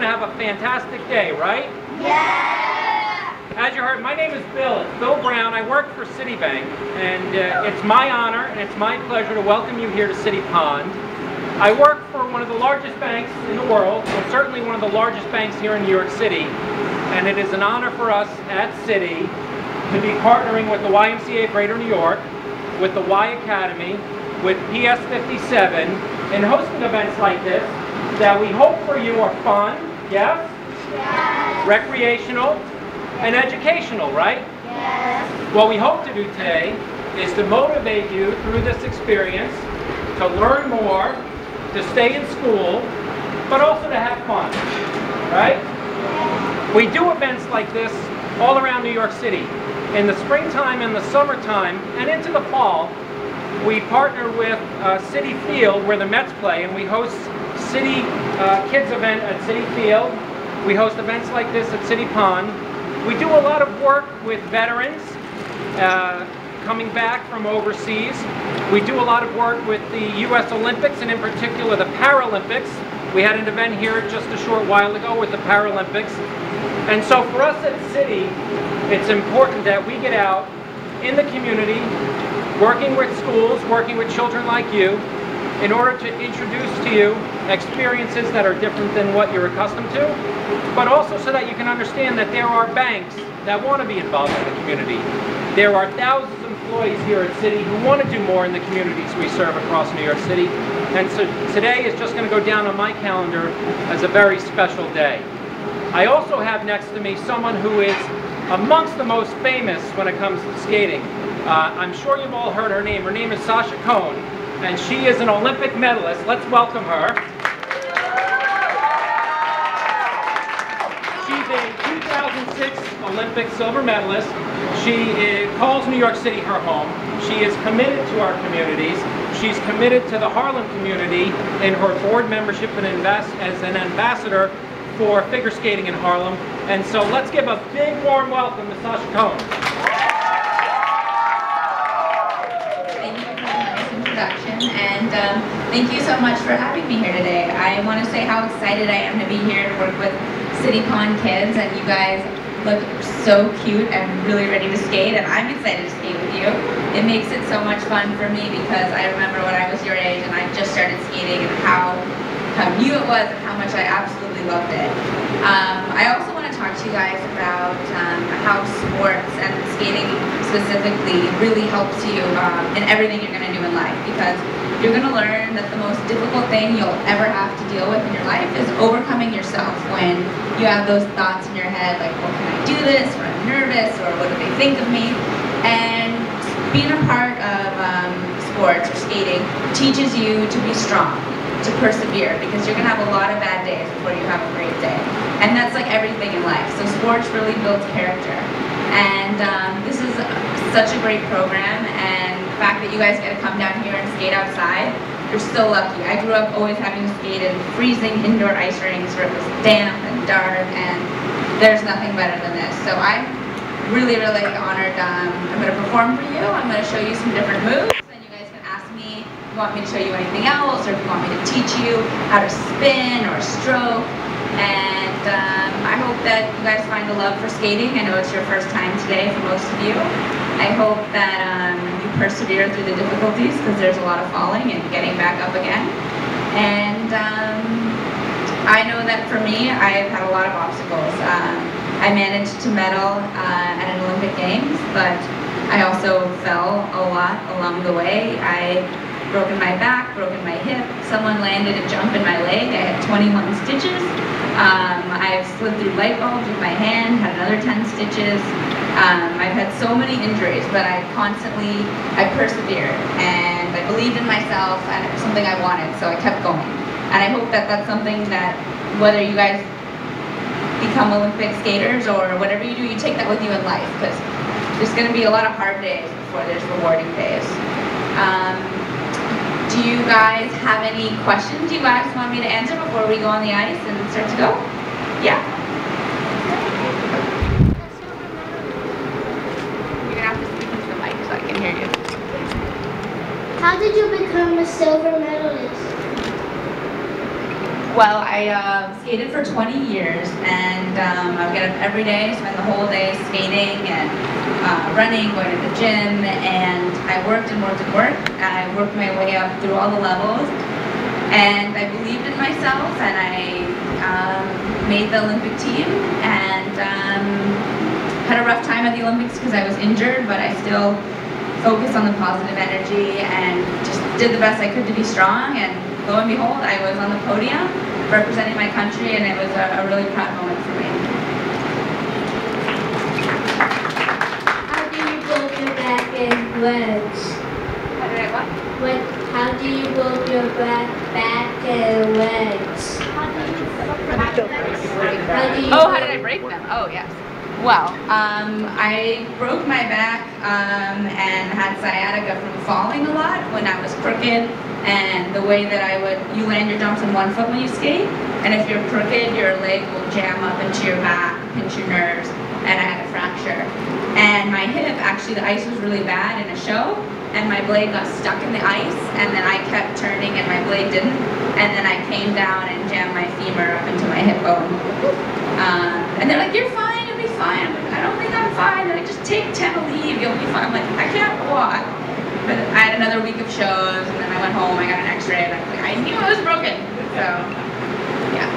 to have a fantastic day, right? Yeah! As you heard, my name is Bill. It's Bill Brown. I work for Citibank, and it's my honor and it's my pleasure to welcome you here to Citi Pond. I work for one of the largest banks in the world, well, certainly one of the largest banks here in New York City, and it is an honor for us at Citi to be partnering with the YMCA of Greater New York, with the Y Academy, with PS 57, and hosting events like this that we hope for you are fun, yes? Yes! Recreational and educational, right? Yes! What we hope to do today is to motivate you through this experience, to learn more, to stay in school, but also to have fun, right? We do events like this all around New York City. In the springtime and the summertime and into the fall, we partner with Citi Field where the Mets play, and we host Citi Kids event at Citi Field. We host events like this at Citi Pond. We do a lot of work with veterans coming back from overseas. We do a lot of work with the U.S. Olympics, and in particular the Paralympics. We had an event here just a short while ago with the Paralympics. And so for us at Citi, it's important that we get out in the community, working with schools, working with children like you, in order to introduce to you experiences that are different than what you're accustomed to, but also so that you can understand that there are banks that want to be involved in the community. There are thousands of employees here at Citi who want to do more in the communities we serve across New York City, and so today is just going to go down on my calendar as a very special day. I also have next to me someone who is amongst the most famous when it comes to skating. I'm sure you've all heard her name. Her name is Sasha Cohen, and she is an Olympic medalist. Let's welcome her. She's a 2006 Olympic silver medalist. She calls New York City her home. She is committed to our communities. She's committed to the Harlem community in her board membership and as an ambassador for figure skating in Harlem. And so let's give a big warm welcome to Sasha Cohen. Thank you for the nice introduction, and thank you so much for having me here today. I want to say how excited I am to be here to work with Citi Pond Kids, and you guys look so cute and really ready to skate, and I'm excited to skate with you. It makes it so much fun for me because I remember when I was your age and I just started skating and how new it was and how much I absolutely loved it. I also want to talk to you guys about how sports and skating specifically really helps you in everything you're going to do in life, because you're going to learn that the most difficult thing you'll ever have to deal with in your life is overcoming yourself when you have those thoughts in your head like, well, can I do this, or I'm nervous, or what do they think of me? And being a part of sports or skating teaches you to be strong, to persevere, because you're going to have a lot of bad days before you have a great day. And that's like everything in life. So sports really builds character. And this is such a great program, and the fact that you guys get to come down here and skate outside, you're so lucky. I grew up always having to skate in freezing indoor ice rinks where it was damp and dark, and there's nothing better than this. So I'm really, really honored. I'm going to perform for you. I'm going to show you some different moves, and you guys can ask me if you want me to show you anything else, or if you want me to teach you how to spin or stroke. And I hope that you guys find a love for skating. I know it's your first time today for most of you. I hope that you persevere through the difficulties, because there's a lot of falling and getting back up again. And I know that for me, I've had a lot of obstacles. I managed to medal at an Olympic Games, but I also fell a lot along the way. I broken my back, broken my hip, someone landed a jump in my leg, I had 21 stitches. I've slid through light bulbs with my hand, had another 10 stitches. I've had so many injuries, but I persevered, and I believed in myself, and it was something I wanted, so I kept going. And I hope that that's something that, whether you guys become Olympic skaters or whatever you do, you take that with you in life, because there's going to be a lot of hard days before there's rewarding days. Do you guys have any questions you guys want me to answer before we go on the ice and start to go? Yeah? You're going to have to speak into the mic so I can hear you. How did you become a silver medalist? Well, I skated for 20 years, and I would get up every day, spend the whole day skating and running, going to the gym, and I worked and worked and worked. I worked my way up through all the levels, and I believed in myself, and I made the Olympic team, and had a rough time at the Olympics because I was injured, but I still focused on the positive energy and just did the best I could to be strong, and lo and behold, I was on the podium representing my country, and it was a really proud moment for me. How do you build your back and legs? How did I what? How do you build your back and legs? How did I break them? Oh, yes. Well, I broke my back and had sciatica from falling a lot when I was crooked, and the way that you land your jumps on one foot when you skate, and if you're crooked, your leg will jam up into your back, pinch your nerves, and I had a fracture. And my hip, actually the ice was really bad in a show, and my blade got stuck in the ice, and then I kept turning and my blade didn't, and then I came down and jammed my femur up into my hip bone. And they're like, "You're fine, you'll be fine." I'm like, "I don't think I'm fine." They're like, "Just take 10 to leave, you'll be fine." I'm like, "I can't walk." But I had another week of shows, and then I went home, I got an x-ray, and I was like, I knew I was broken. So, yeah.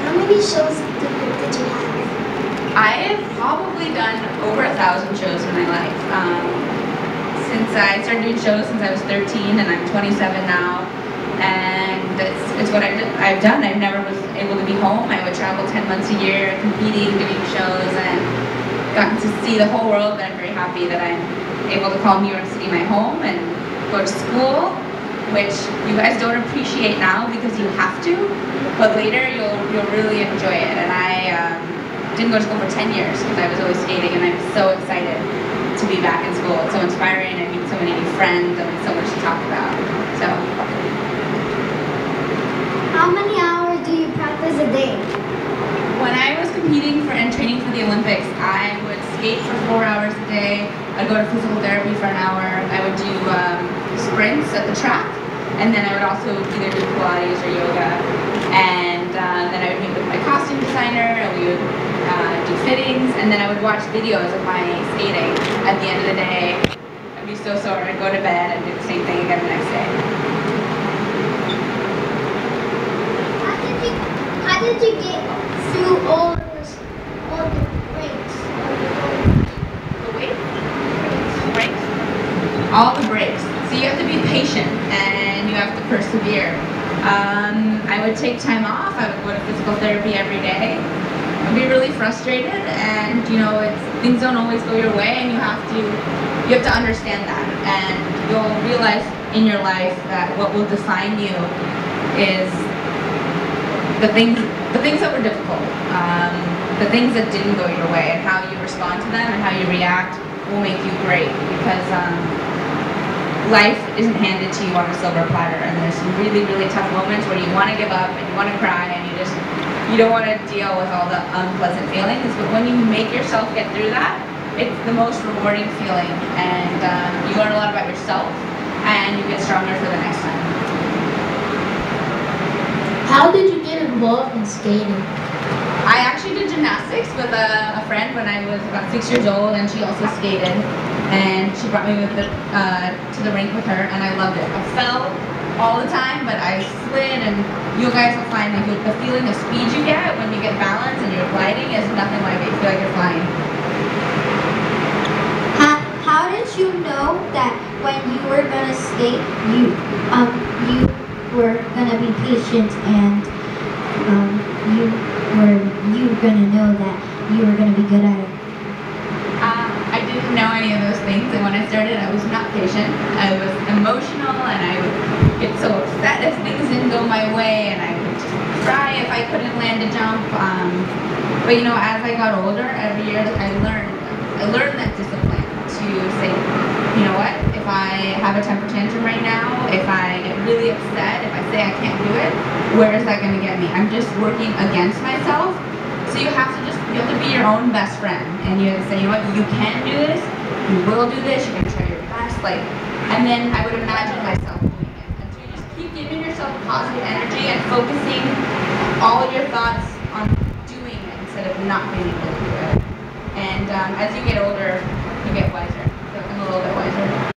How many shows did you have? I have probably done over 1,000 shows in my life. Since I started doing shows since I was 13, and I'm 27 now. And it's what I've done. I never was able to be home. I would travel 10 months a year, competing, doing shows, and gotten to see the whole world. But I'm very happy that I'm able to call New York City my home and go to school, which you guys don't appreciate now because you have to, but later you'll really enjoy it. And I didn't go to school for 10 years because I was always skating, and I'm so excited to be back in school. It's so inspiring. I meet so many new friends, and so much to talk about. So. How many hours do you practice a day? When I was competing and training for the Olympics, I would skate for 4 hours a day. I'd go to physical therapy for an hour. I would do sprints at the track, and then I would also either do Pilates or yoga. And then I would meet with my costume designer, and we would do fittings, and then I would watch videos of my skating. At the end of the day, I'd be so sore. I'd go to bed and do the same thing again the next day. How did you get through all the breaks? The weight? Breaks. All the breaks. So you have to be patient and you have to persevere. I would take time off. I would go to physical therapy every day. I'd be really frustrated, and things don't always go your way, and you have to understand that, and you'll realize in your life that what will define you is the things that were difficult, the things that didn't go your way, and how you respond to them and how you react will make you great, because life isn't handed to you on a silver platter, and there's some really, really tough moments where you want to give up and you want to cry, and you don't want to deal with all the unpleasant feelings, but when you make yourself get through that, it's the most rewarding feeling, and you learn a lot about yourself, and you get stronger for the next time. How did you get involved in skating? I actually did gymnastics with a friend when I was about 6 years old, and she also skated, and she brought me to the rink with her, and I loved it. I fell all the time, but I slid, and you guys will find like the feeling of speed you get when you get balance and you're gliding is nothing like it. You feel like you're flying. How did you know that when you were gonna skate, you were gonna be patient, and you were gonna know that you were gonna be good at it? I didn't know any of those things, and when I started, I was not patient. I was emotional, and I would get so upset if things didn't go my way, and I would cry if I couldn't land a jump. But as I got older, every year I learned that discipline to say, you know what, if I have a temper tantrum right now, if I get really upset, if I say I can't do it, where is that going to get me? I'm just working against myself. So you have to be your own best friend, and you have to say, you know what, you can do this, you will do this, you're going to try your best, and then I would imagine myself doing it. And so you just keep giving yourself positive energy and focusing all of your thoughts on doing it instead of not being able to do it. And as you get older, you get wiser. So I'm a little bit wiser.